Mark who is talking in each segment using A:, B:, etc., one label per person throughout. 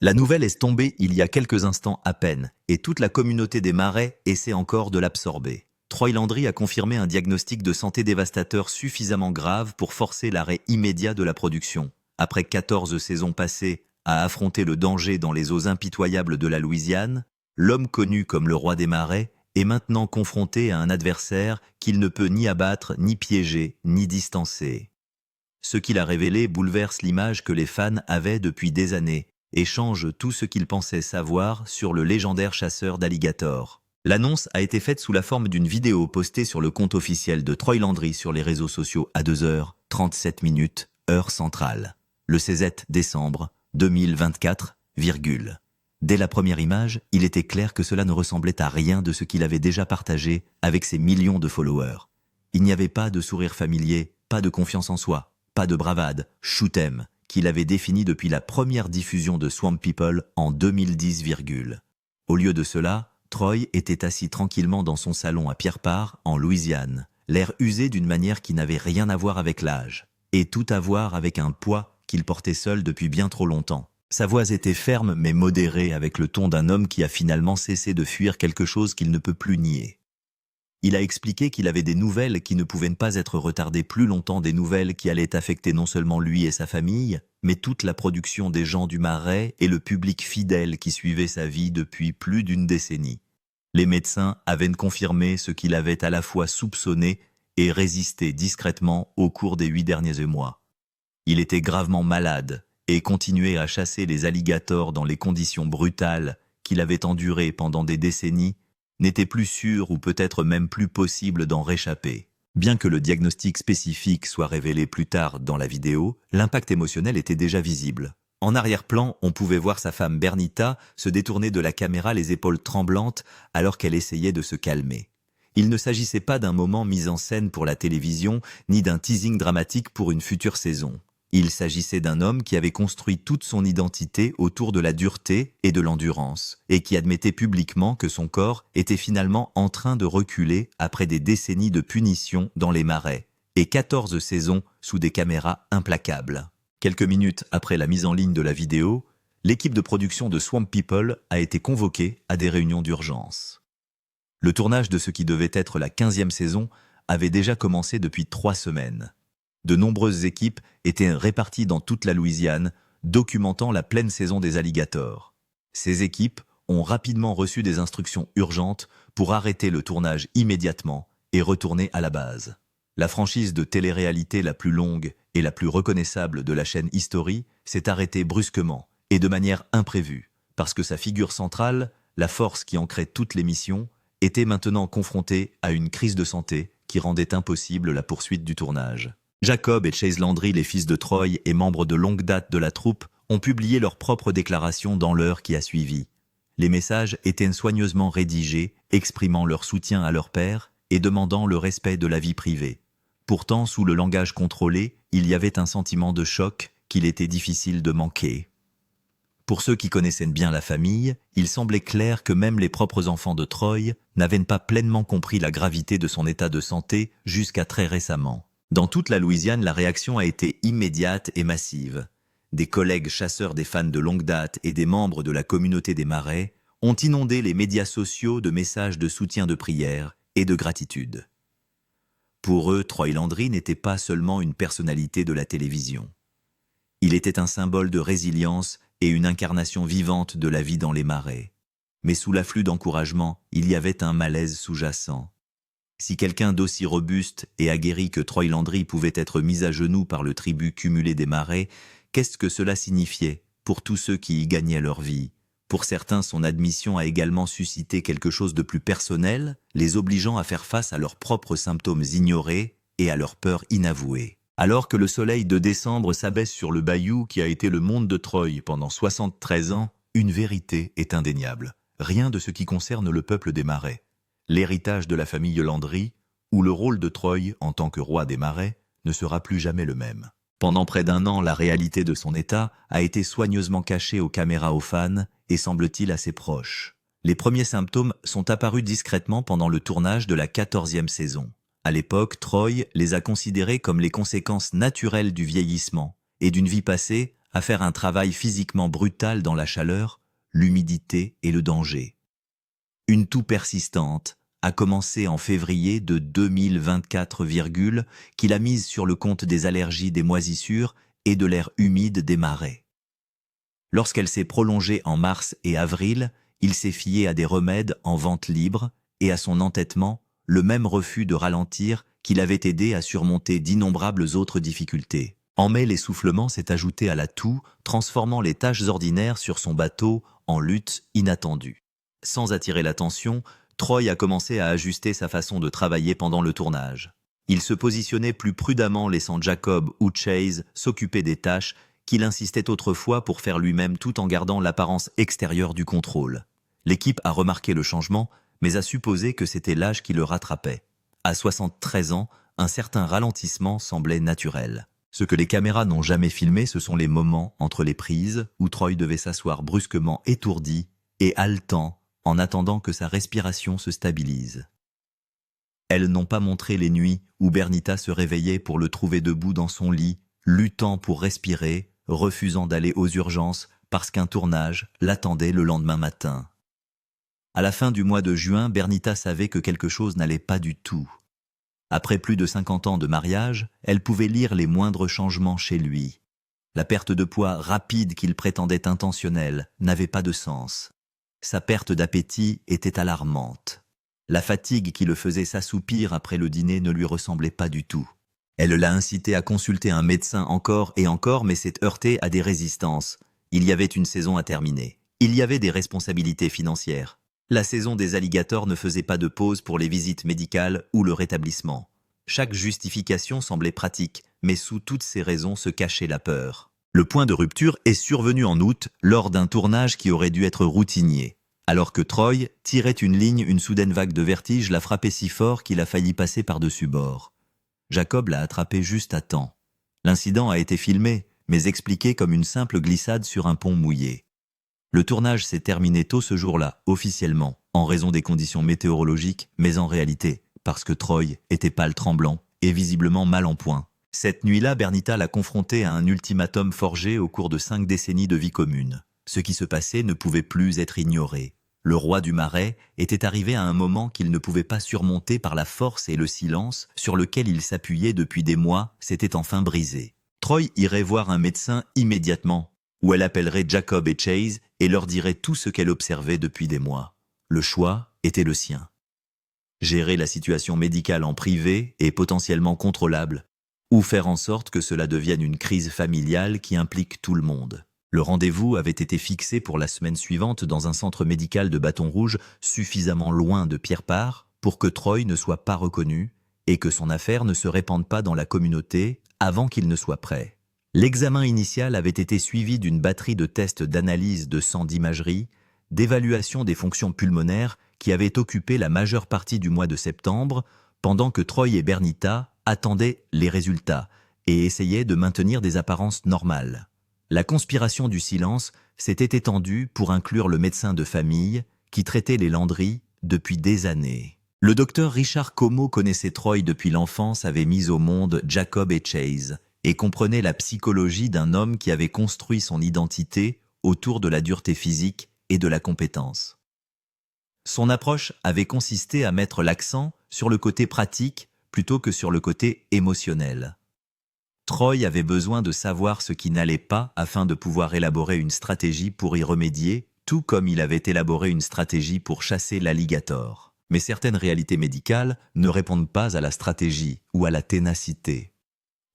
A: La nouvelle est tombée il y a quelques instants à peine, et toute la communauté des Marais essaie encore de l'absorber. Troy Landry a confirmé un diagnostic de santé dévastateur suffisamment grave pour forcer l'arrêt immédiat de la production. Après 14 saisons passées à affronter le danger dans les eaux impitoyables de la Louisiane, l'homme connu comme le roi des marais est maintenant confronté à un adversaire qu'il ne peut ni abattre, ni piéger, ni distancer. Ce qu'il a révélé bouleverse l'image que les fans avaient depuis des années et change tout ce qu'ils pensaient savoir sur le légendaire chasseur d'alligators. L'annonce a été faite sous la forme d'une vidéo postée sur le compte officiel de Troy Landry sur les réseaux sociaux à 2h37, heure centrale, le 16 décembre 2024, virgule. Dès la première image, il était clair que cela ne ressemblait à rien de ce qu'il avait déjà partagé avec ses millions de followers. Il n'y avait pas de sourire familier, pas de confiance en soi, pas de bravade, shoot 'em, qu'il avait défini depuis la première diffusion de Swamp People en 2010, virgule. Au lieu de cela, Troy était assis tranquillement dans son salon à Pierre Part, en Louisiane, l'air usé d'une manière qui n'avait rien à voir avec l'âge, et tout à voir avec un poids qu'il portait seul depuis bien trop longtemps. Sa voix était ferme mais modérée avec le ton d'un homme qui a finalement cessé de fuir quelque chose qu'il ne peut plus nier. Il a expliqué qu'il avait des nouvelles qui ne pouvaient pas être retardées plus longtemps, des nouvelles qui allaient affecter non seulement lui et sa famille, mais toute la production des gens du Marais et le public fidèle qui suivait sa vie depuis plus d'une décennie. Les médecins avaient confirmé ce qu'il avait à la fois soupçonné et résisté discrètement au cours des 8 derniers mois. Il était gravement malade et continuait à chasser les alligators dans les conditions brutales qu'il avait endurées pendant des décennies, n'était plus sûr ou peut-être même plus possible d'en réchapper. Bien que le diagnostic spécifique soit révélé plus tard dans la vidéo, l'impact émotionnel était déjà visible. En arrière-plan, on pouvait voir sa femme Bernita se détourner de la caméra les épaules tremblantes alors qu'elle essayait de se calmer. Il ne s'agissait pas d'un moment mis en scène pour la télévision, ni d'un teasing dramatique pour une future saison. Il s'agissait d'un homme qui avait construit toute son identité autour de la dureté et de l'endurance, et qui admettait publiquement que son corps était finalement en train de reculer après des décennies de punition dans les marais, et 14 saisons sous des caméras implacables. Quelques minutes après la mise en ligne de la vidéo, l'équipe de production de Swamp People a été convoquée à des réunions d'urgence. Le tournage de ce qui devait être la 15e saison avait déjà commencé depuis 3 semaines. De nombreuses équipes étaient réparties dans toute la Louisiane, documentant la pleine saison des alligators. Ces équipes ont rapidement reçu des instructions urgentes pour arrêter le tournage immédiatement et retourner à la base. La franchise de télé-réalité la plus longue et la plus reconnaissable de la chaîne History s'est arrêtée brusquement et de manière imprévue, parce que sa figure centrale, la force qui ancrait toute l'émission, était maintenant confrontée à une crise de santé qui rendait impossible la poursuite du tournage. Jacob et Chase Landry, les fils de Troy et membres de longue date de la troupe, ont publié leurs propres déclarations dans l'heure qui a suivi. Les messages étaient soigneusement rédigés, exprimant leur soutien à leur père et demandant le respect de la vie privée. Pourtant, sous le langage contrôlé, il y avait un sentiment de choc qu'il était difficile de manquer. Pour ceux qui connaissaient bien la famille, il semblait clair que même les propres enfants de Troy n'avaient pas pleinement compris la gravité de son état de santé jusqu'à très récemment. Dans toute la Louisiane, la réaction a été immédiate et massive. Des collègues chasseurs des fans de longue date et des membres de la communauté des Marais ont inondé les médias sociaux de messages de soutien, de prière et de gratitude. Pour eux, Troy Landry n'était pas seulement une personnalité de la télévision. Il était un symbole de résilience et une incarnation vivante de la vie dans les marais. Mais sous l'afflux d'encouragement, il y avait un malaise sous-jacent. Si quelqu'un d'aussi robuste et aguerri que Troy Landry pouvait être mis à genoux par le tribut cumulé des marais, qu'est-ce que cela signifiait pour tous ceux qui y gagnaient leur vie? Pour certains, son admission a également suscité quelque chose de plus personnel, les obligeant à faire face à leurs propres symptômes ignorés et à leurs peurs inavouées. Alors que le soleil de décembre s'abaisse sur le bayou qui a été le monde de Troy pendant 73 ans, une vérité est indéniable. Rien de ce qui concerne le peuple des marais. L'héritage de la famille Landry, ou le rôle de Troy en tant que roi des marais, ne sera plus jamais le même. Pendant près d'1 an, la réalité de son état a été soigneusement cachée aux caméras, aux fans et semble-t-il à ses proches. Les premiers symptômes sont apparus discrètement pendant le tournage de la 14e saison. À l'époque, Troy les a considérés comme les conséquences naturelles du vieillissement et d'une vie passée à faire un travail physiquement brutal dans la chaleur, l'humidité et le danger. Une toux persistante a commencé en février de 2024, qui l'a mise sur le compte des allergies des moisissures et de l'air humide des marais. Lorsqu'elle s'est prolongée en mars et avril, il s'est fié à des remèdes en vente libre et à son entêtement, le même refus de ralentir qui l'avait aidé à surmonter d'innombrables autres difficultés. En mai, l'essoufflement s'est ajouté à la toux, transformant les tâches ordinaires sur son bateau en lutte inattendue. Sans attirer l'attention, Troy a commencé à ajuster sa façon de travailler pendant le tournage. Il se positionnait plus prudemment, laissant Jacob ou Chase s'occuper des tâches qu'il insistait autrefois pour faire lui-même tout en gardant l'apparence extérieure du contrôle. L'équipe a remarqué le changement, mais a supposé que c'était l'âge qui le rattrapait. À 73 ans, un certain ralentissement semblait naturel. Ce que les caméras n'ont jamais filmé, ce sont les moments entre les prises où Troy devait s'asseoir brusquement étourdi et haletant en attendant que sa respiration se stabilise. Elles n'ont pas montré les nuits où Bernita se réveillait pour le trouver debout dans son lit, luttant pour respirer, refusant d'aller aux urgences parce qu'un tournage l'attendait le lendemain matin. À la fin du mois de juin, Bernita savait que quelque chose n'allait pas du tout. Après plus de 50 ans de mariage, elle pouvait lire les moindres changements chez lui. La perte de poids rapide qu'il prétendait intentionnelle n'avait pas de sens. Sa perte d'appétit était alarmante. La fatigue qui le faisait s'assoupir après le dîner ne lui ressemblait pas du tout. Elle l'a incité à consulter un médecin encore et encore, mais s'est heurté à des résistances. Il y avait une saison à terminer. Il y avait des responsabilités financières. La saison des alligators ne faisait pas de pause pour les visites médicales ou le rétablissement. Chaque justification semblait pratique, mais sous toutes ces raisons se cachait la peur. Le point de rupture est survenu en août, lors d'un tournage qui aurait dû être routinier. Alors que Troy tirait une ligne, une soudaine vague de vertige l'a frappé si fort qu'il a failli passer par-dessus bord. Jacob l'a attrapé juste à temps. L'incident a été filmé, mais expliqué comme une simple glissade sur un pont mouillé. Le tournage s'est terminé tôt ce jour-là, officiellement, en raison des conditions météorologiques, mais en réalité, parce que Troy était pâle tremblant et visiblement mal en point. Cette nuit-là, Bernita l'a confronté à un ultimatum forgé au cours de 5 décennies de vie commune. Ce qui se passait ne pouvait plus être ignoré. Le roi du marais était arrivé à un moment qu'il ne pouvait pas surmonter par la force et le silence sur lequel il s'appuyait depuis des mois s'était enfin brisé. Troy irait voir un médecin immédiatement, où elle appellerait Jacob et Chase et leur dirait tout ce qu'elle observait depuis des mois. Le choix était le sien. Gérer la situation médicale en privé et potentiellement contrôlable, ou faire en sorte que cela devienne une crise familiale qui implique tout le monde. Le rendez-vous avait été fixé pour la semaine suivante dans un centre médical de Bâton Rouge suffisamment loin de Pierrepart pour que Troy ne soit pas reconnu et que son affaire ne se répande pas dans la communauté avant qu'il ne soit prêt. L'examen initial avait été suivi d'une batterie de tests d'analyse de sang d'imagerie, d'évaluation des fonctions pulmonaires qui avaient occupé la majeure partie du mois de septembre, pendant que Troy et Bernita attendaient les résultats et essayaient de maintenir des apparences normales. La conspiration du silence s'était étendue pour inclure le médecin de famille qui traitait les Landry depuis des années. Le docteur Richard Como connaissait Troy depuis l'enfance, avait mis au monde Jacob et Chase, et comprenait la psychologie d'un homme qui avait construit son identité autour de la dureté physique et de la compétence. Son approche avait consisté à mettre l'accent sur le côté pratique plutôt que sur le côté émotionnel. Troy avait besoin de savoir ce qui n'allait pas afin de pouvoir élaborer une stratégie pour y remédier, tout comme il avait élaboré une stratégie pour chasser l'alligator. Mais certaines réalités médicales ne répondent pas à la stratégie ou à la ténacité.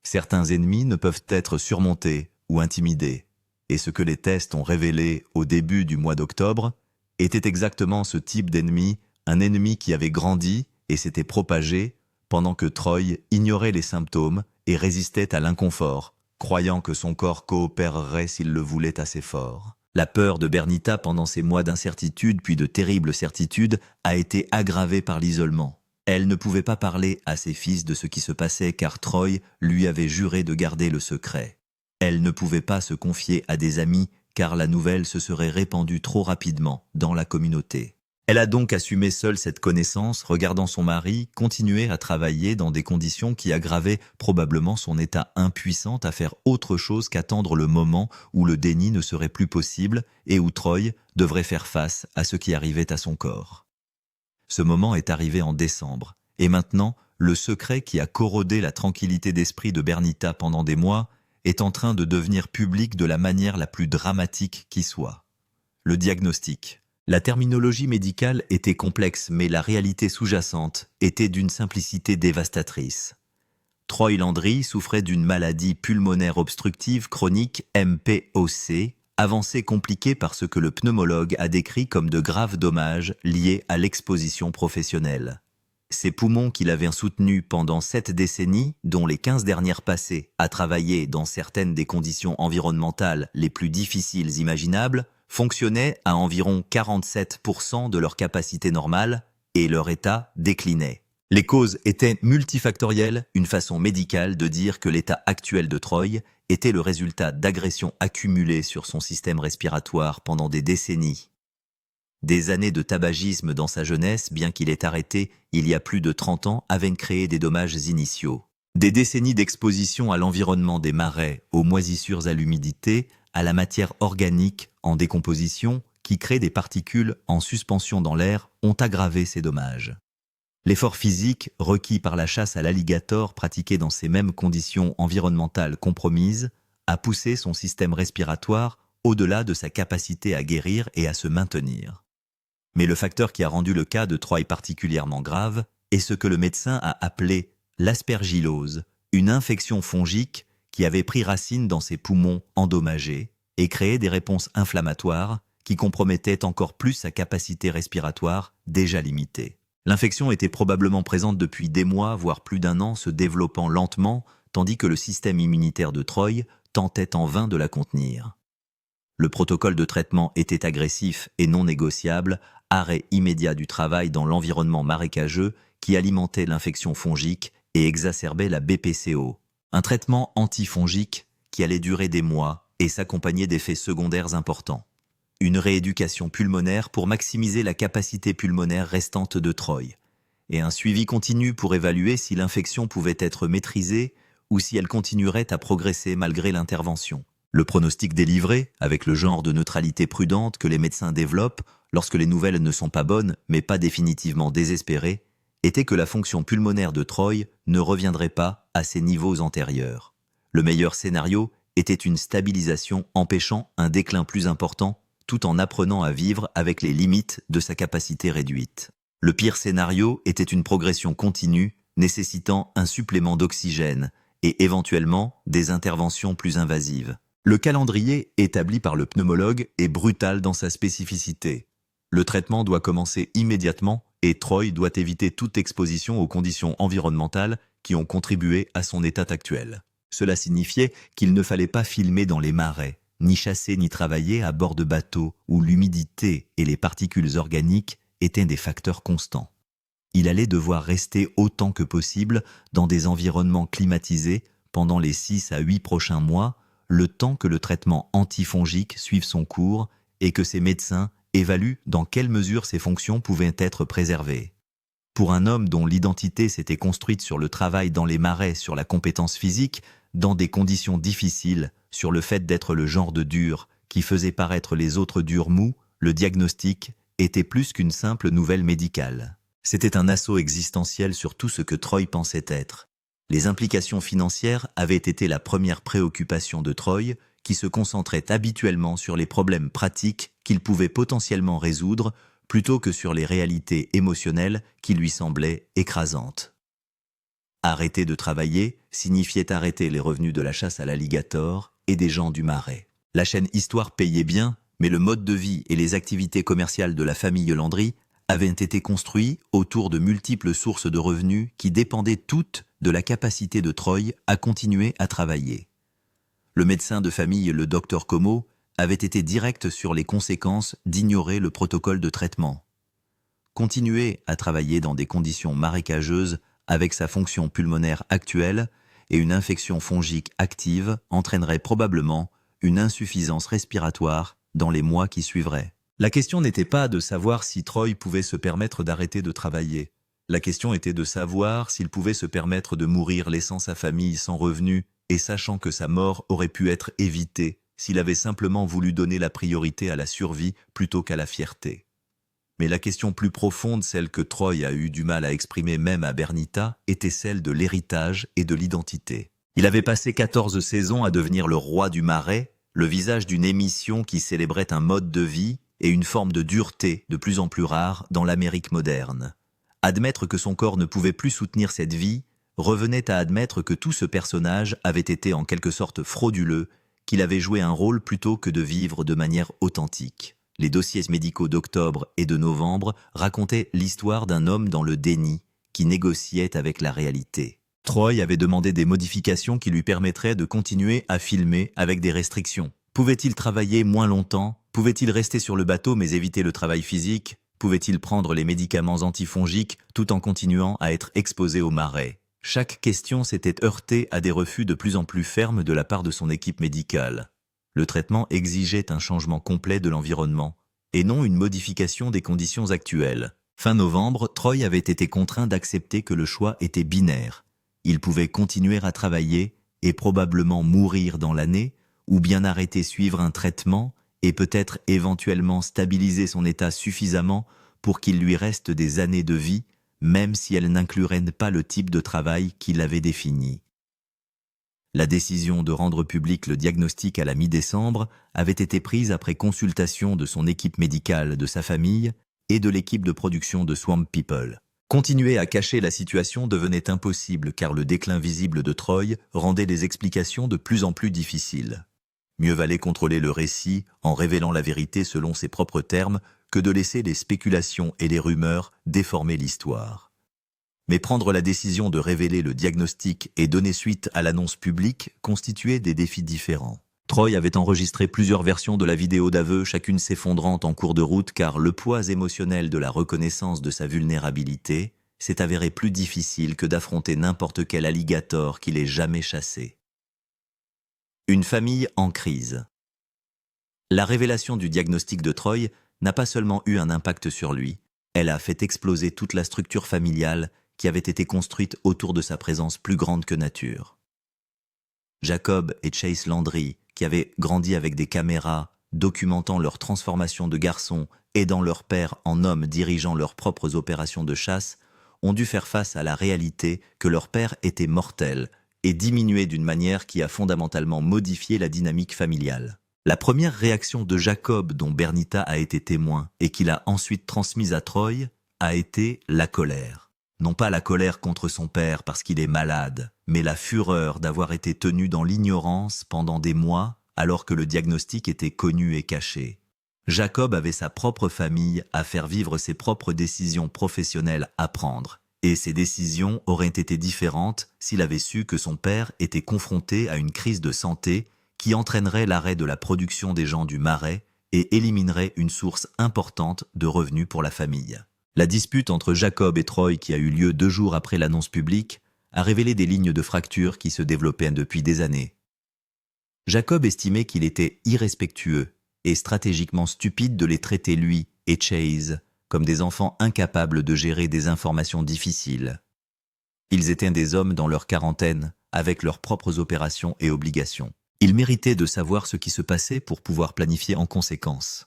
A: Certains ennemis ne peuvent être surmontés ou intimidés, et ce que les tests ont révélé au début du mois d'octobre était exactement ce type d'ennemi, un ennemi qui avait grandi et s'était propagé pendant que Troy ignorait les symptômes et résistait à l'inconfort, croyant que son corps coopérerait s'il le voulait assez fort. La peur de Bernita pendant ces mois d'incertitude puis de terribles certitudes a été aggravée par l'isolement. Elle ne pouvait pas parler à ses fils de ce qui se passait car Troy lui avait juré de garder le secret. Elle ne pouvait pas se confier à des amis car la nouvelle se serait répandue trop rapidement dans la communauté. Elle a donc assumé seule cette connaissance, regardant son mari continuer à travailler dans des conditions qui aggravaient probablement son état impuissant à faire autre chose qu'attendre le moment où le déni ne serait plus possible et où Troy devrait faire face à ce qui arrivait à son corps. Ce moment est arrivé en décembre, et maintenant, le secret qui a corrodé la tranquillité d'esprit de Bernita pendant des mois est en train de devenir public de la manière la plus dramatique qui soit. Le diagnostic. La terminologie médicale était complexe, mais la réalité sous-jacente était d'une simplicité dévastatrice. Troy Landry souffrait d'une maladie pulmonaire obstructive chronique MPOC, avancée compliquée par ce que le pneumologue a décrit comme de graves dommages liés à l'exposition professionnelle. Ses poumons qu'il avait soutenus pendant 7 décennies, dont les 15 dernières passées à travailler dans certaines des conditions environnementales les plus difficiles imaginables, fonctionnaient à environ 47% de leur capacité normale et leur état déclinait. Les causes étaient multifactorielles, une façon médicale de dire que l'état actuel de Troy était le résultat d'agressions accumulées sur son système respiratoire pendant des décennies. Des années de tabagisme dans sa jeunesse, bien qu'il ait arrêté il y a plus de 30 ans, avaient créé des dommages initiaux. Des décennies d'exposition à l'environnement des marais, aux moisissures à l'humidité, à la matière organique en décomposition qui crée des particules en suspension dans l'air ont aggravé ces dommages. L'effort physique requis par la chasse à l'alligator pratiquée dans ces mêmes conditions environnementales compromises a poussé son système respiratoire au-delà de sa capacité à guérir et à se maintenir. Mais le facteur qui a rendu le cas de Troy particulièrement grave est ce que le médecin a appelé l'aspergillose, une infection fongique qui avait pris racine dans ses poumons endommagés et créé des réponses inflammatoires qui compromettaient encore plus sa capacité respiratoire déjà limitée. L'infection était probablement présente depuis des mois, voire plus d'1 an, se développant lentement, tandis que le système immunitaire de Troy tentait en vain de la contenir. Le protocole de traitement était agressif et non négociable, arrêt immédiat du travail dans l'environnement marécageux qui alimentait l'infection fongique et exacerbait la BPCO. Un traitement antifongique qui allait durer des mois et s'accompagner d'effets secondaires importants. Une rééducation pulmonaire pour maximiser la capacité pulmonaire restante de Troy, et un suivi continu pour évaluer si l'infection pouvait être maîtrisée ou si elle continuerait à progresser malgré l'intervention. Le pronostic délivré, avec le genre de neutralité prudente que les médecins développent lorsque les nouvelles ne sont pas bonnes mais pas définitivement désespérées, était que la fonction pulmonaire de Troy ne reviendrait pas à ses niveaux antérieurs. Le meilleur scénario était une stabilisation empêchant un déclin plus important tout en apprenant à vivre avec les limites de sa capacité réduite. Le pire scénario était une progression continue nécessitant un supplément d'oxygène et éventuellement des interventions plus invasives. Le calendrier établi par le pneumologue est brutal dans sa spécificité. Le traitement doit commencer immédiatement et Troy doit éviter toute exposition aux conditions environnementales qui ont contribué à son état actuel. Cela signifiait qu'il ne fallait pas filmer dans les marais, ni chasser ni travailler à bord de bateaux où l'humidité et les particules organiques étaient des facteurs constants. Il allait devoir rester autant que possible dans des environnements climatisés pendant les 6 à 8 prochains mois, le temps que le traitement antifongique suive son cours et que ses médecins évaluent dans quelle mesure ses fonctions pouvaient être préservées. Pour un homme dont l'identité s'était construite sur le travail dans les marais, sur la compétence physique, dans des conditions difficiles, sur le fait d'être le genre de dur qui faisait paraître les autres durs mous, le diagnostic était plus qu'une simple nouvelle médicale. C'était un assaut existentiel sur tout ce que Troy pensait être. Les implications financières avaient été la première préoccupation de Troy, qui se concentrait habituellement sur les problèmes pratiques qu'il pouvait potentiellement résoudre, plutôt que sur les réalités émotionnelles qui lui semblaient écrasantes. Arrêter de travailler signifiait arrêter les revenus de la chasse à l'alligator et des gens du marais. La chaîne Histoire payait bien, mais le mode de vie et les activités commerciales de la famille Landry avaient été construits autour de multiples sources de revenus qui dépendaient toutes de la capacité de Troy à continuer à travailler. Le médecin de famille, le docteur Como, avait été direct sur les conséquences d'ignorer le protocole de traitement. Continuer à travailler dans des conditions marécageuses avec sa fonction pulmonaire actuelle et une infection fongique active entraînerait probablement une insuffisance respiratoire dans les mois qui suivraient. La question n'était pas de savoir si Troy pouvait se permettre d'arrêter de travailler. La question était de savoir s'il pouvait se permettre de mourir laissant sa famille sans revenus et sachant que sa mort aurait pu être évitée s'il avait simplement voulu donner la priorité à la survie plutôt qu'à la fierté. Mais la question plus profonde, celle que Troy a eu du mal à exprimer même à Bernita, était celle de l'héritage et de l'identité. Il avait passé 14 saisons à devenir le roi du Marais, le visage d'une émission qui célébrait un mode de vie et une forme de dureté de plus en plus rare dans l'Amérique moderne. Admettre que son corps ne pouvait plus soutenir cette vie revenait à admettre que tout ce personnage avait été en quelque sorte frauduleux, qu'il avait joué un rôle plutôt que de vivre de manière authentique. Les dossiers médicaux d'octobre et de novembre racontaient l'histoire d'un homme dans le déni qui négociait avec la réalité. Troy avait demandé des modifications qui lui permettraient de continuer à filmer avec des restrictions. Pouvait-il travailler moins longtemps? Pouvait-il rester sur le bateau mais éviter le travail physique? Pouvait-il prendre les médicaments antifongiques tout en continuant à être exposé au marais? Chaque question s'était heurtée à des refus de plus en plus fermes de la part de son équipe médicale. Le traitement exigeait un changement complet de l'environnement, et non une modification des conditions actuelles. Fin novembre, Troy avait été contraint d'accepter que le choix était binaire. Il pouvait continuer à travailler et probablement mourir dans l'année, ou bien arrêter suivre un traitement et peut-être éventuellement stabiliser son état suffisamment pour qu'il lui reste des années de vie, même si elles n'incluraient pas le type de travail qu'il avait défini. La décision de rendre public le diagnostic à la mi-décembre avait été prise après consultation de son équipe médicale, de sa famille et de l'équipe de production de Swamp People. Continuer à cacher la situation devenait impossible car le déclin visible de Troy rendait les explications de plus en plus difficiles. Mieux valait contrôler le récit en révélant la vérité selon ses propres termes que de laisser les spéculations et les rumeurs déformer l'histoire. Mais prendre la décision de révéler le diagnostic et donner suite à l'annonce publique constituait des défis différents. Troy avait enregistré plusieurs versions de la vidéo d'aveu, chacune s'effondrant en cours de route car le poids émotionnel de la reconnaissance de sa vulnérabilité s'est avéré plus difficile que d'affronter n'importe quel alligator qu'il ait jamais chassé. Une famille en crise. La révélation du diagnostic de Troy n'a pas seulement eu un impact sur lui, elle a fait exploser toute la structure familiale qui avait été construite autour de sa présence plus grande que nature. Jacob et Chase Landry, qui avaient grandi avec des caméras, documentant leur transformation de garçons, aidant leur père en homme dirigeant leurs propres opérations de chasse, ont dû faire face à la réalité que leur père était mortel et diminué d'une manière qui a fondamentalement modifié la dynamique familiale. La première réaction de Jacob, dont Bernita a été témoin et qu'il a ensuite transmise à Troy, a été la colère. Non pas la colère contre son père parce qu'il est malade, mais la fureur d'avoir été tenu dans l'ignorance pendant des mois alors que le diagnostic était connu et caché. Jacob avait sa propre famille à faire vivre ses propres décisions professionnelles à prendre, et ces décisions auraient été différentes s'il avait su que son père était confronté à une crise de santé qui entraînerait l'arrêt de la production des gens du Marais et éliminerait une source importante de revenus pour la famille. La dispute entre Jacob et Troy, qui a eu lieu 2 jours après l'annonce publique, a révélé des lignes de fracture qui se développaient depuis des années. Jacob estimait qu'il était irrespectueux et stratégiquement stupide de les traiter lui et Chase comme des enfants incapables de gérer des informations difficiles. Ils étaient des hommes dans leur quarantaine, avec leurs propres opérations et obligations. Ils méritaient de savoir ce qui se passait pour pouvoir planifier en conséquence.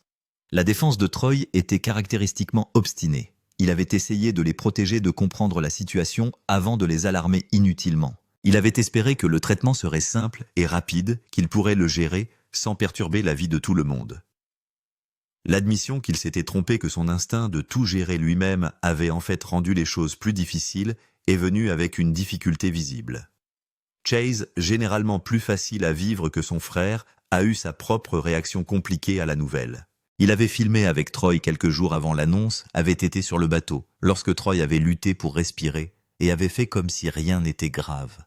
A: La défense de Troy était caractéristiquement obstinée. Il avait essayé de les protéger de comprendre la situation avant de les alarmer inutilement. Il avait espéré que le traitement serait simple et rapide, qu'il pourrait le gérer sans perturber la vie de tout le monde. L'admission qu'il s'était trompé que son instinct de tout gérer lui-même avait en fait rendu les choses plus difficiles est venue avec une difficulté visible. Chase, généralement plus facile à vivre que son frère, a eu sa propre réaction compliquée à la nouvelle. Il avait filmé avec Troy quelques jours avant l'annonce, avait été sur le bateau, lorsque Troy avait lutté pour respirer, et avait fait comme si rien n'était grave.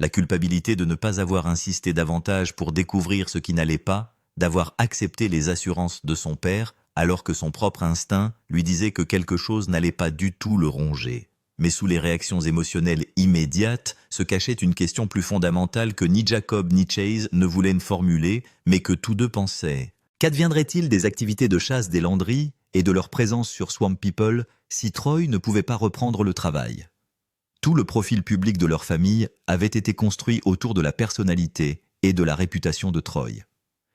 A: La culpabilité de ne pas avoir insisté davantage pour découvrir ce qui n'allait pas, d'avoir accepté les assurances de son père, alors que son propre instinct lui disait que quelque chose n'allait pas du tout le ronger. Mais sous les réactions émotionnelles immédiates se cachait une question plus fondamentale que ni Jacob ni Chase ne voulaient formuler, mais que tous deux pensaient. Qu'adviendrait-il des activités de chasse des Landry et de leur présence sur Swamp People si Troy ne pouvait pas reprendre le travail? Tout le profil public de leur famille avait été construit autour de la personnalité et de la réputation de Troy.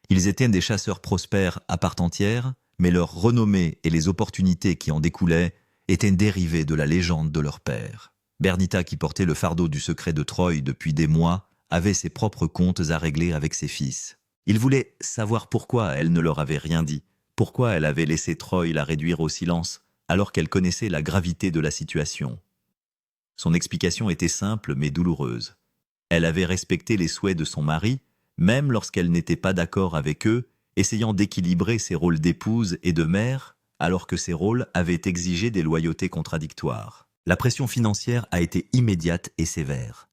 A: Ils étaient des chasseurs prospères à part entière, mais leur renommée et les opportunités qui en découlaient étaient dérivées de la légende de leur père. Bernita, qui portait le fardeau du secret de Troy depuis des mois, avait ses propres comptes à régler avec ses fils. Il voulait savoir pourquoi elle ne leur avait rien dit, pourquoi elle avait laissé Troy la réduire au silence, alors qu'elle connaissait la gravité de la situation. Son explication était simple mais douloureuse. Elle avait respecté les souhaits de son mari, même lorsqu'elle n'était pas d'accord avec eux, essayant d'équilibrer ses rôles d'épouse et de mère, alors que ces rôles avaient exigé des loyautés contradictoires. La pression financière a été immédiate et sévère.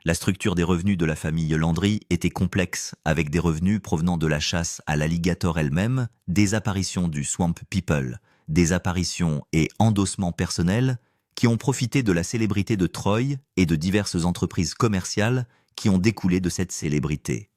A: La structure des revenus de la famille Landry était complexe, avec des revenus provenant de la chasse à l'alligator elle-même, des apparitions du Swamp People, des apparitions et endossements personnels qui ont profité de la célébrité de Troy et de diverses entreprises commerciales qui ont découlé de cette célébrité.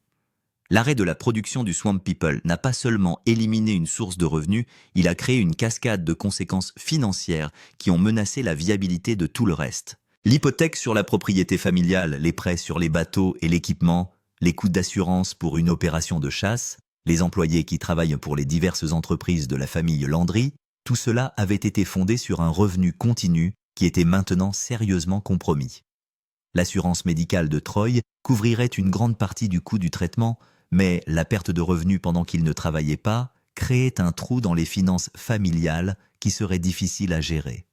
A: L'arrêt de la production du Swamp People n'a pas seulement éliminé une source de revenus, il a créé une cascade de conséquences financières qui ont menacé la viabilité de tout le reste. L'hypothèque sur la propriété familiale, les prêts sur les bateaux et l'équipement, les coûts d'assurance pour une opération de chasse, les employés qui travaillent pour les diverses entreprises de la famille Landry, tout cela avait été fondé sur un revenu continu qui était maintenant sérieusement compromis. L'assurance médicale de Troy couvrirait une grande partie du coût du traitement, mais la perte de revenus pendant qu'il ne travaillait pas créait un trou dans les finances familiales qui serait difficile à gérer.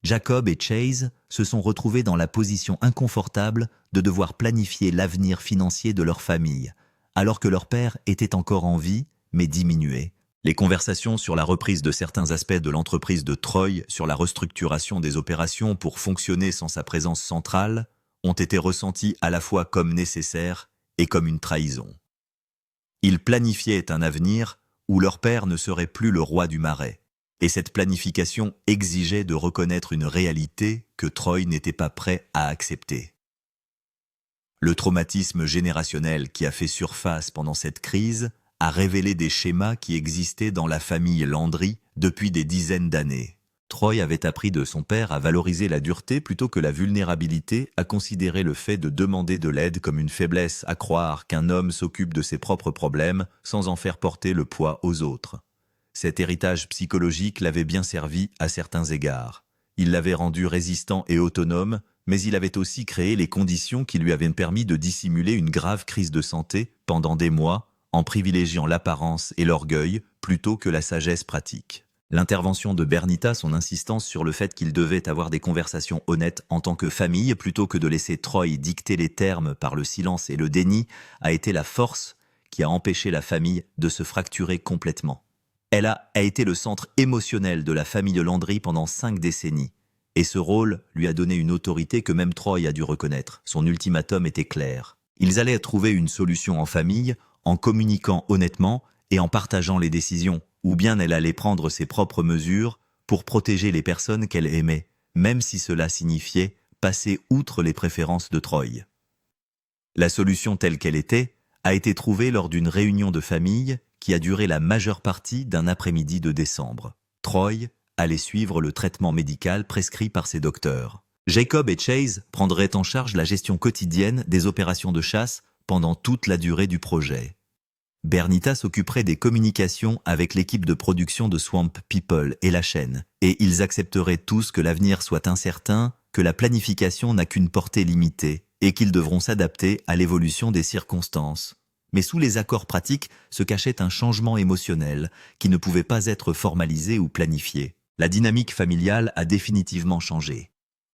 A: Jacob et Chase se sont retrouvés dans la position inconfortable de devoir planifier l'avenir financier de leur famille, alors que leur père était encore en vie, mais diminué. Les conversations sur la reprise de certains aspects de l'entreprise de Troy sur la restructuration des opérations pour fonctionner sans sa présence centrale ont été ressenties à la fois comme nécessaires et comme une trahison. Ils planifiaient un avenir où leur père ne serait plus le roi du marais, et cette planification exigeait de reconnaître une réalité que Troy n'était pas prêt à accepter. Le traumatisme générationnel qui a fait surface pendant cette crise a révélé des schémas qui existaient dans la famille Landry depuis des dizaines d'années. Troy avait appris de son père à valoriser la dureté plutôt que la vulnérabilité, à considérer le fait de demander de l'aide comme une faiblesse, à croire qu'un homme s'occupe de ses propres problèmes sans en faire porter le poids aux autres. Cet héritage psychologique l'avait bien servi à certains égards. Il l'avait rendu résistant et autonome, mais il avait aussi créé les conditions qui lui avaient permis de dissimuler une grave crise de santé pendant des mois, en privilégiant l'apparence et l'orgueil plutôt que la sagesse pratique. L'intervention de Bernita, son insistance sur le fait qu'il devait avoir des conversations honnêtes en tant que famille plutôt que de laisser Troy dicter les termes par le silence et le déni, a été la force qui a empêché la famille de se fracturer complètement. Elle a été le centre émotionnel de la famille Landry pendant 5 décennies. Et ce rôle lui a donné une autorité que même Troy a dû reconnaître. Son ultimatum était clair. Ils allaient trouver une solution en famille, en communiquant honnêtement et en partageant les décisions, ou bien elle allait prendre ses propres mesures pour protéger les personnes qu'elle aimait, même si cela signifiait passer outre les préférences de Troy. La solution telle qu'elle était a été trouvée lors d'une réunion de famille qui a duré la majeure partie d'un après-midi de décembre. Troy allait suivre le traitement médical prescrit par ses docteurs. Jacob et Chase prendraient en charge la gestion quotidienne des opérations de chasse pendant toute la durée du projet. Bernita s'occuperait des communications avec l'équipe de production de Swamp People et la chaîne, et ils accepteraient tous que l'avenir soit incertain, que la planification n'a qu'une portée limitée, et qu'ils devront s'adapter à l'évolution des circonstances. Mais sous les accords pratiques se cachait un changement émotionnel qui ne pouvait pas être formalisé ou planifié. La dynamique familiale a définitivement changé.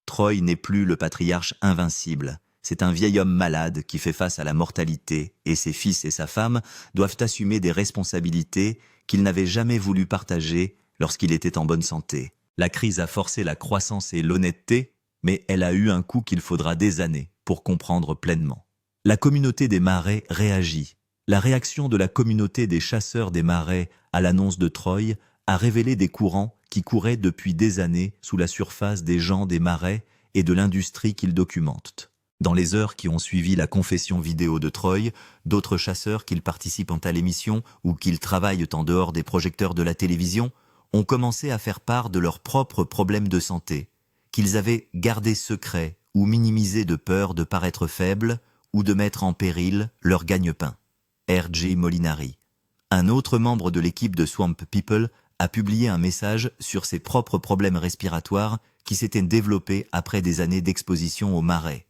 A: Troy n'est plus le patriarche invincible. C'est un vieil homme malade qui fait face à la mortalité et ses fils et sa femme doivent assumer des responsabilités qu'il n'avait jamais voulu partager lorsqu'il était en bonne santé. La crise a forcé la croissance et l'honnêteté, mais elle a eu un coût qu'il faudra des années pour comprendre pleinement. La communauté des marais réagit. La réaction de la communauté des chasseurs des marais à l'annonce de Troy a révélé des courants qui couraient depuis des années sous la surface des gens des marais et de l'industrie qu'ils documentent. Dans les heures qui ont suivi la confession vidéo de Troy, d'autres chasseurs, qu'ils participent à l'émission ou qu'ils travaillent en dehors des projecteurs de la télévision, ont commencé à faire part de leurs propres problèmes de santé, qu'ils avaient gardés secrets ou minimisés de peur de paraître faibles ou de mettre en péril leur gagne-pain. R.J. Molinari. Un autre membre de l'équipe de Swamp People a publié un message sur ses propres problèmes respiratoires qui s'étaient développés après des années d'exposition au marais.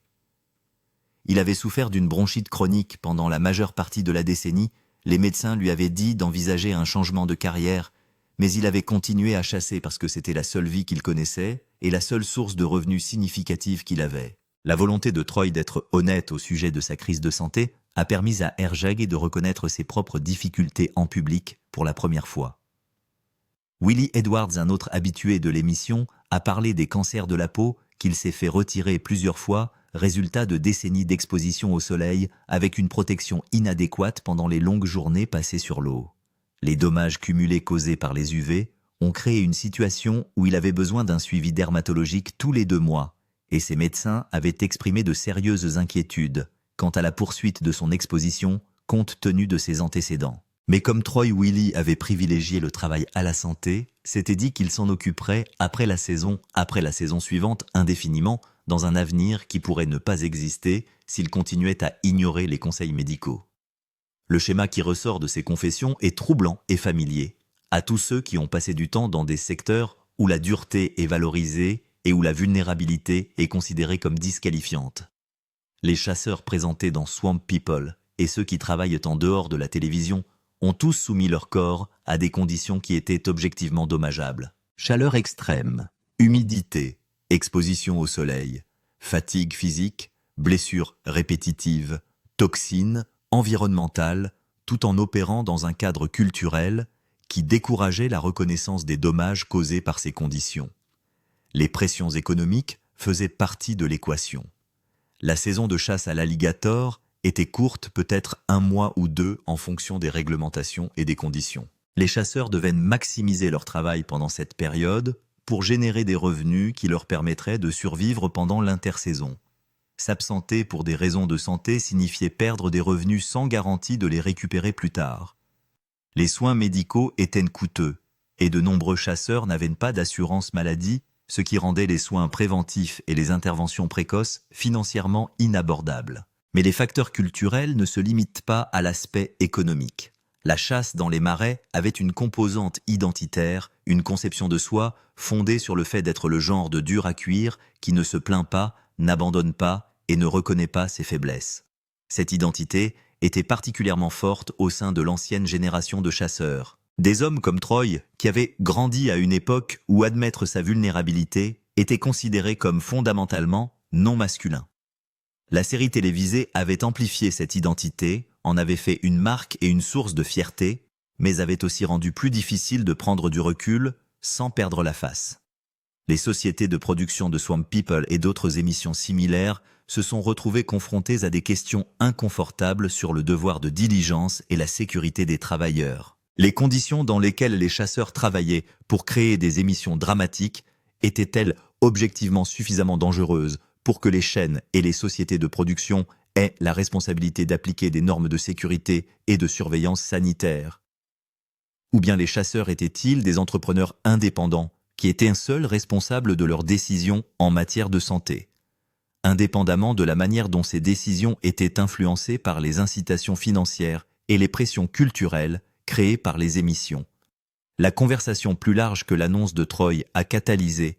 A: Il avait souffert d'une bronchite chronique pendant la majeure partie de la décennie. Les médecins lui avaient dit d'envisager un changement de carrière, mais il avait continué à chasser parce que c'était la seule vie qu'il connaissait et la seule source de revenus significative qu'il avait. La volonté de Troy d'être honnête au sujet de sa crise de santé a permis à R.J. de reconnaître ses propres difficultés en public pour la première fois. Willie Edwards, un autre habitué de l'émission, a parlé des cancers de la peau qu'il s'est fait retirer plusieurs fois, résultat de décennies d'exposition au soleil avec une protection inadéquate pendant les longues journées passées sur l'eau. Les dommages cumulés causés par les UV ont créé une situation où il avait besoin d'un suivi dermatologique tous les 2 mois, et ses médecins avaient exprimé de sérieuses inquiétudes quant à la poursuite de son exposition compte tenu de ses antécédents. Mais comme Troy Willie avait privilégié le travail à la santé, s'était dit qu'il s'en occuperait après la saison suivante indéfiniment, dans un avenir qui pourrait ne pas exister s'il continuait à ignorer les conseils médicaux. Le schéma qui ressort de ces confessions est troublant et familier à tous ceux qui ont passé du temps dans des secteurs où la dureté est valorisée et où la vulnérabilité est considérée comme disqualifiante. Les chasseurs présentés dans Swamp People et ceux qui travaillent en dehors de la télévision ont tous soumis leur corps à des conditions qui étaient objectivement dommageables. Chaleur extrême, humidité, exposition au soleil, fatigue physique, blessures répétitives, toxines, environnementales, tout en opérant dans un cadre culturel qui décourageait la reconnaissance des dommages causés par ces conditions. Les pressions économiques faisaient partie de l'équation. La saison de chasse à l'alligator était courte, peut-être 1 mois ou 2 en fonction des réglementations et des conditions. Les chasseurs devaient maximiser leur travail pendant cette période pour générer des revenus qui leur permettraient de survivre pendant l'intersaison. S'absenter pour des raisons de santé signifiait perdre des revenus sans garantie de les récupérer plus tard. Les soins médicaux étaient coûteux et de nombreux chasseurs n'avaient pas d'assurance maladie, ce qui rendait les soins préventifs et les interventions précoces financièrement inabordables. Mais les facteurs culturels ne se limitent pas à l'aspect économique. La chasse dans les marais avait une composante identitaire, une conception de soi fondée sur le fait d'être le genre de dur à cuire qui ne se plaint pas, n'abandonne pas et ne reconnaît pas ses faiblesses. Cette identité était particulièrement forte au sein de l'ancienne génération de chasseurs. Des hommes comme Troy, qui avaient grandi à une époque où admettre sa vulnérabilité était considéré comme fondamentalement non masculin. La série télévisée avait amplifié cette identité, en avait fait une marque et une source de fierté, mais avait aussi rendu plus difficile de prendre du recul sans perdre la face. Les sociétés de production de Swamp People et d'autres émissions similaires se sont retrouvées confrontées à des questions inconfortables sur le devoir de diligence et la sécurité des travailleurs. Les conditions dans lesquelles les chasseurs travaillaient pour créer des émissions dramatiques étaient-elles objectivement suffisamment dangereuses pour que les chaînes et les sociétés de production aient la responsabilité d'appliquer des normes de sécurité et de surveillance sanitaire? Ou bien les chasseurs étaient-ils des entrepreneurs indépendants qui étaient seuls responsables de leurs décisions en matière de santé, indépendamment de la manière dont ces décisions étaient influencées par les incitations financières et les pressions culturelles créées par les émissions? La conversation plus large que l'annonce de Troy a catalysée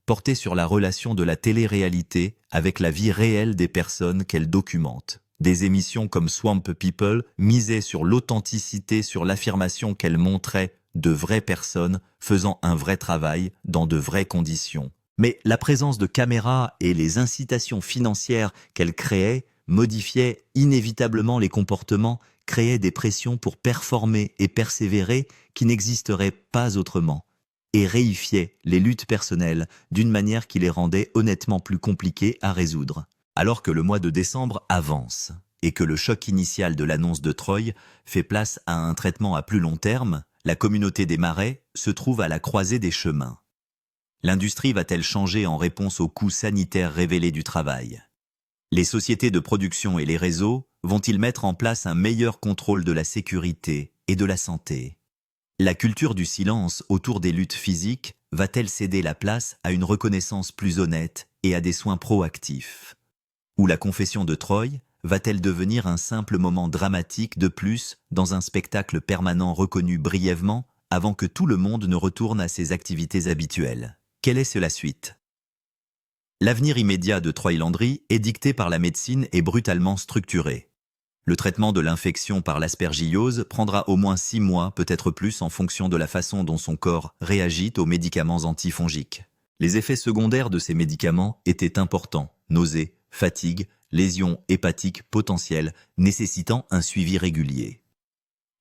A: portait sur la relation de la télé-réalité avec la vie réelle des personnes qu'elle documente. Des émissions comme Swamp People misaient sur l'authenticité, sur l'affirmation qu'elles montraient de vraies personnes faisant un vrai travail dans de vraies conditions. Mais la présence de caméras et les incitations financières qu'elles créaient modifiaient inévitablement les comportements, créaient des pressions pour performer et persévérer qui n'existeraient pas autrement, et réifiaient les luttes personnelles d'une manière qui les rendait honnêtement plus compliquées à résoudre. Alors que le mois de décembre avance et que le choc initial de l'annonce de Troy fait place à un traitement à plus long terme, la communauté des marais se trouve à la croisée des chemins. L'industrie va-t-elle changer en réponse aux coûts sanitaires révélés du travail? Les sociétés de production et les réseaux vont-ils mettre en place un meilleur contrôle de la sécurité et de la santé? La culture du silence autour des luttes physiques va-t-elle céder la place à une reconnaissance plus honnête et à des soins proactifs? Ou la confession de Troy va-t-elle devenir un simple moment dramatique de plus dans un spectacle permanent reconnu brièvement avant que tout le monde ne retourne à ses activités habituelles? Quelle est la suite? L'avenir immédiat de Troy Landry est dicté par la médecine et brutalement structuré. Le traitement de l'infection par l'aspergillose prendra au moins 6 mois, peut-être plus, en fonction de la façon dont son corps réagit aux médicaments antifongiques. Les effets secondaires de ces médicaments étaient importants: nausées, fatigue, lésions hépatiques potentielles, nécessitant un suivi régulier.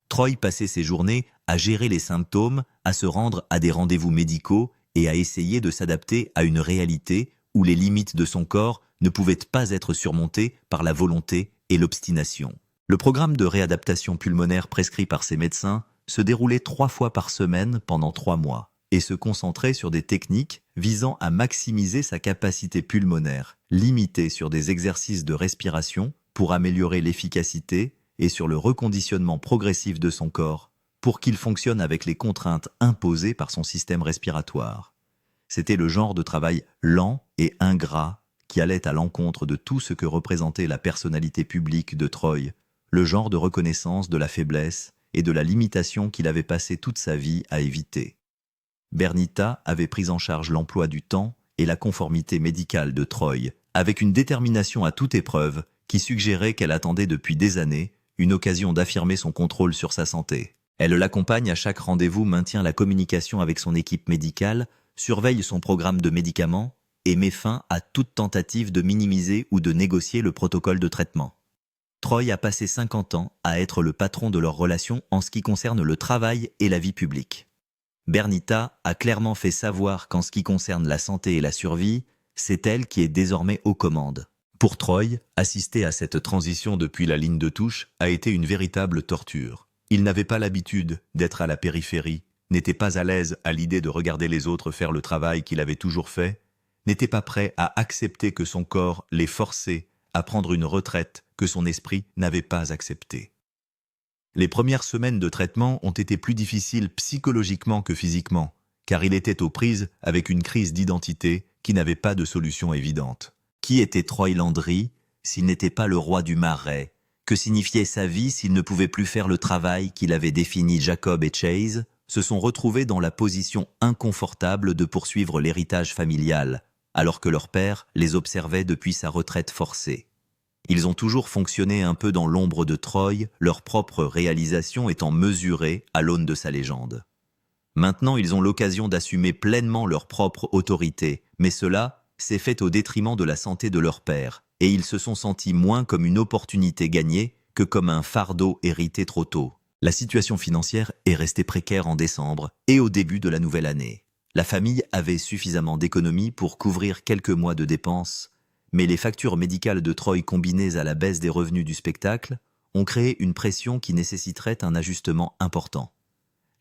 A: Troy passait ses journées à gérer les symptômes, à se rendre à des rendez-vous médicaux et à essayer de s'adapter à une réalité où les limites de son corps ne pouvaient pas être surmontées par la volonté et l'obstination. Le programme de réadaptation pulmonaire prescrit par ses médecins se déroulait 3 fois par semaine pendant 3 mois et se concentrait sur des techniques visant à maximiser sa capacité pulmonaire, limitée sur des exercices de respiration pour améliorer l'efficacité et sur le reconditionnement progressif de son corps pour qu'il fonctionne avec les contraintes imposées par son système respiratoire. C'était le genre de travail lent et ingrat qui allait à l'encontre de tout ce que représentait la personnalité publique de Troy, le genre de reconnaissance de la faiblesse et de la limitation qu'il avait passé toute sa vie à éviter. Bernita avait pris en charge l'emploi du temps et la conformité médicale de Troy, avec une détermination à toute épreuve qui suggérait qu'elle attendait depuis des années une occasion d'affirmer son contrôle sur sa santé. Elle l'accompagne à chaque rendez-vous, maintient la communication avec son équipe médicale, surveille son programme de médicaments et met fin à toute tentative de minimiser ou de négocier le protocole de traitement. Troy a passé 50 ans à être le patron de leur relation en ce qui concerne le travail et la vie publique. Bernita a clairement fait savoir qu'en ce qui concerne la santé et la survie, c'est elle qui est désormais aux commandes. Pour Troy, assister à cette transition depuis la ligne de touche a été une véritable torture. Il n'avait pas l'habitude d'être à la périphérie, n'était pas à l'aise à l'idée de regarder les autres faire le travail qu'il avait toujours fait, n'était pas prêt à accepter que son corps les forçait à prendre une retraite que son esprit n'avait pas acceptée. Les premières semaines de traitement ont été plus difficiles psychologiquement que physiquement, car il était aux prises avec une crise d'identité qui n'avait pas de solution évidente. Qui était Troy Landry s'il n'était pas le roi du Marais? Que signifiait sa vie s'il ne pouvait plus faire le travail qu'il avait défini? Jacob et Chase se sont retrouvés dans la position inconfortable de poursuivre l'héritage familial, alors que leur père les observait depuis sa retraite forcée. Ils ont toujours fonctionné un peu dans l'ombre de Troy, leur propre réalisation étant mesurée à l'aune de sa légende. Maintenant, ils ont l'occasion d'assumer pleinement leur propre autorité, mais cela s'est fait au détriment de la santé de leur père, et ils se sont sentis moins comme une opportunité gagnée que comme un fardeau hérité trop tôt. La situation financière est restée précaire en décembre et au début de la nouvelle année. La famille avait suffisamment d'économies pour couvrir quelques mois de dépenses, mais les factures médicales de Troy combinées à la baisse des revenus du spectacle ont créé une pression qui nécessiterait un ajustement important.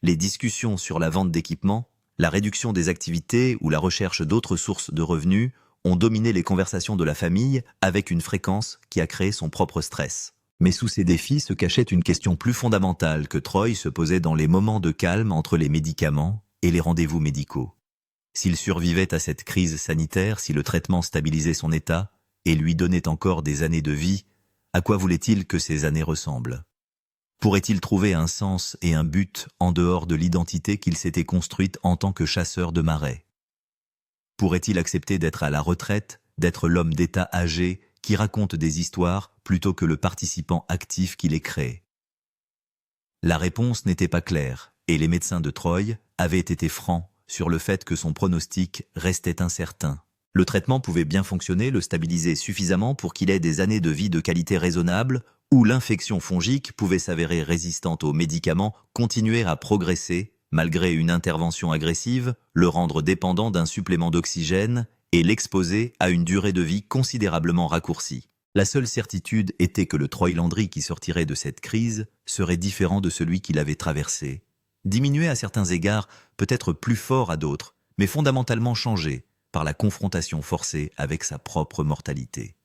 A: Les discussions sur la vente d'équipements, la réduction des activités ou la recherche d'autres sources de revenus ont dominé les conversations de la famille avec une fréquence qui a créé son propre stress. Mais sous ces défis se cachait une question plus fondamentale que Troy se posait dans les moments de calme entre les médicaments et les rendez-vous médicaux. S'il survivait à cette crise sanitaire, si le traitement stabilisait son état et lui donnait encore des années de vie, à quoi voulait-il que ces années ressemblent? Pourrait-il trouver un sens et un but en dehors de l'identité qu'il s'était construite en tant que chasseur de marais? Pourrait-il accepter d'être à la retraite, d'être l'homme d'État âgé qui raconte des histoires plutôt que le participant actif qui les crée? La réponse n'était pas claire, et les médecins de Troy avaient été francs sur le fait que son pronostic restait incertain. Le traitement pouvait bien fonctionner, le stabiliser suffisamment pour qu'il ait des années de vie de qualité raisonnable, ou l'infection fongique pouvait s'avérer résistante aux médicaments, continuer à progresser malgré une intervention agressive, le rendre dépendant d'un supplément d'oxygène et l'exposer à une durée de vie considérablement raccourcie. La seule certitude était que le Troy Landry qui sortirait de cette crise serait différent de celui qu'il avait traversé. Diminué à certains égards, peut-être plus fort à d'autres, mais fondamentalement changé par la confrontation forcée avec sa propre mortalité.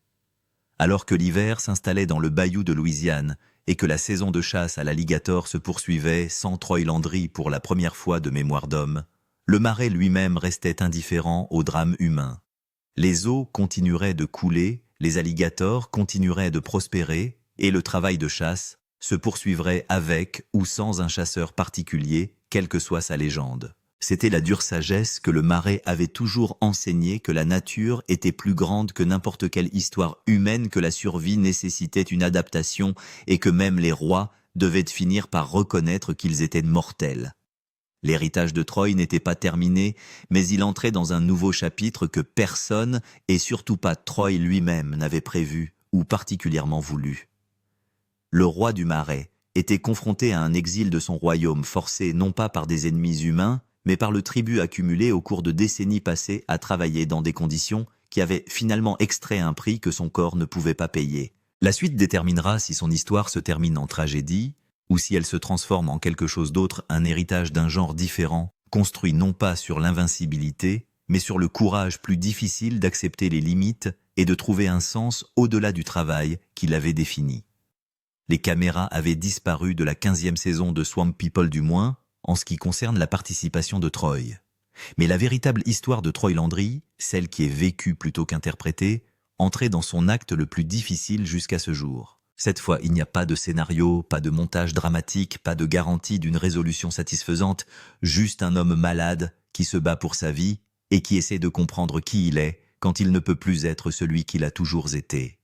A: Alors que l'hiver s'installait dans le bayou de Louisiane et que la saison de chasse à l'alligator se poursuivait sans Troy Landry pour la première fois de mémoire d'homme, le marais lui-même restait indifférent au drame humain. Les eaux continueraient de couler, les alligators continueraient de prospérer et le travail de chasse se poursuivrait avec ou sans un chasseur particulier, quelle que soit sa légende. C'était la dure sagesse que le marais avait toujours enseigné que la nature était plus grande que n'importe quelle histoire humaine, que la survie nécessitait une adaptation et que même les rois devaient finir par reconnaître qu'ils étaient mortels. L'héritage de Troy n'était pas terminé, mais il entrait dans un nouveau chapitre que personne, et surtout pas Troy lui-même, n'avait prévu ou particulièrement voulu. Le roi du Marais était confronté à un exil de son royaume forcé non pas par des ennemis humains, mais par le tribut accumulé au cours de décennies passées à travailler dans des conditions qui avaient finalement extrait un prix que son corps ne pouvait pas payer. La suite déterminera si son histoire se termine en tragédie, ou si elle se transforme en quelque chose d'autre, un héritage d'un genre différent, construit non pas sur l'invincibilité, mais sur le courage plus difficile d'accepter les limites et de trouver un sens au-delà du travail qu'il avait défini. Les caméras avaient disparu de la 15e saison de Swamp People du moins, en ce qui concerne la participation de Troy. Mais la véritable histoire de Troy Landry, celle qui est vécue plutôt qu'interprétée, entrait dans son acte le plus difficile jusqu'à ce jour. Cette fois, il n'y a pas de scénario, pas de montage dramatique, pas de garantie d'une résolution satisfaisante, juste un homme malade qui se bat pour sa vie et qui essaie de comprendre qui il est quand il ne peut plus être celui qu'il a toujours été.